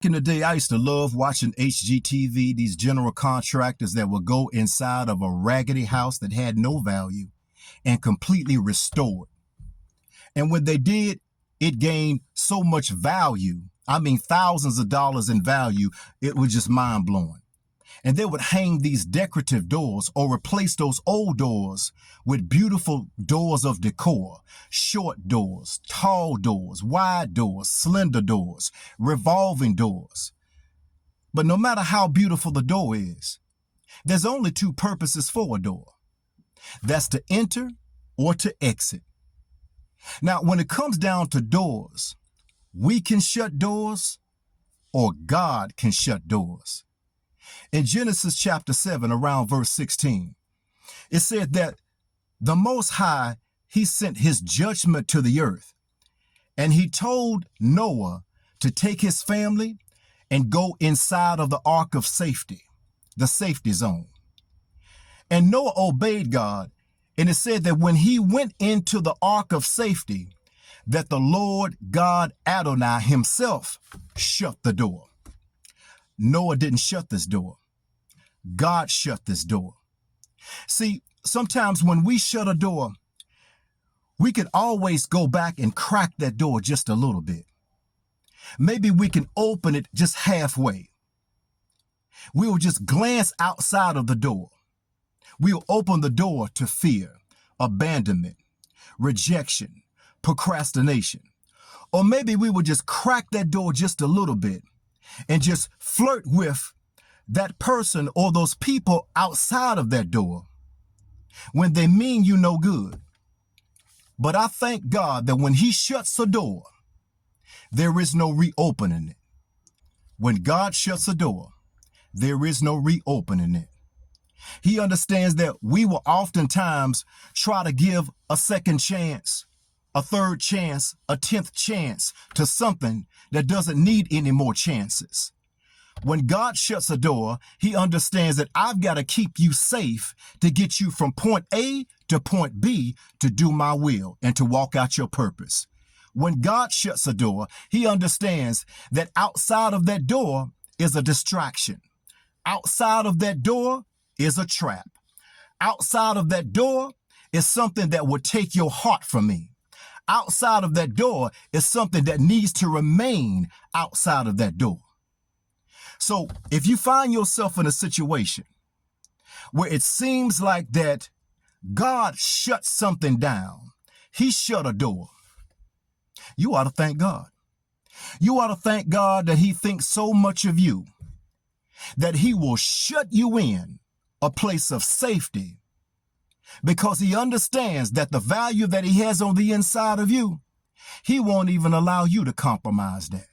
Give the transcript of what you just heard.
In the day, I used to love watching HGTV, these general contractors that would go inside of a raggedy house that had no value and completely restore it. And when they did, it gained so much value. I mean, thousands of dollars in value. It was just mind blowing. And they would hang these decorative doors or replace those old doors with beautiful doors of decor, short doors, tall doors, wide doors, slender doors, revolving doors. But no matter how beautiful the door is, there's only two purposes for a door. That's to enter or to exit. Now, when it comes down to doors, we can shut doors or God can shut doors. In Genesis chapter 7, around verse 16, it said that the Most High, he sent his judgment to the earth, and he told Noah to take his family and go inside of the ark of safety, the safety zone. And Noah obeyed God, and it said that when he went into the ark of safety, that the Lord God Adonai himself shut the door. Noah didn't shut this door. God shut this door. See, sometimes when we shut a door, we can always go back and crack that door just a little bit. Maybe we can open it just halfway. We will just glance outside of the door. We'll open the door to fear, abandonment, rejection, procrastination. Or maybe we will just crack that door just a little bit and just flirt with that person or those people outside of that door when they mean you no good. But I thank God that when he shuts a door, there is no reopening it. When God shuts a door, there is no reopening it. He understands that we will oftentimes try to give a second chance, a third chance, a 10th chance to something that doesn't need any more chances. When God shuts a door, he understands that I've got to keep you safe to get you from point A to point B to do my will and to walk out your purpose. When God shuts a door, he understands that outside of that door is a distraction. Outside of that door is a trap. Outside of that door is something that will take your heart from me. Outside of that door is something that needs to remain outside of that door. So if you find yourself in a situation where it seems like that God shut something down, he shut a door, you ought to thank God. You ought to thank God that he thinks so much of you that he will shut you in a place of safety because he understands that the value that he has on the inside of you, he won't even allow you to compromise that.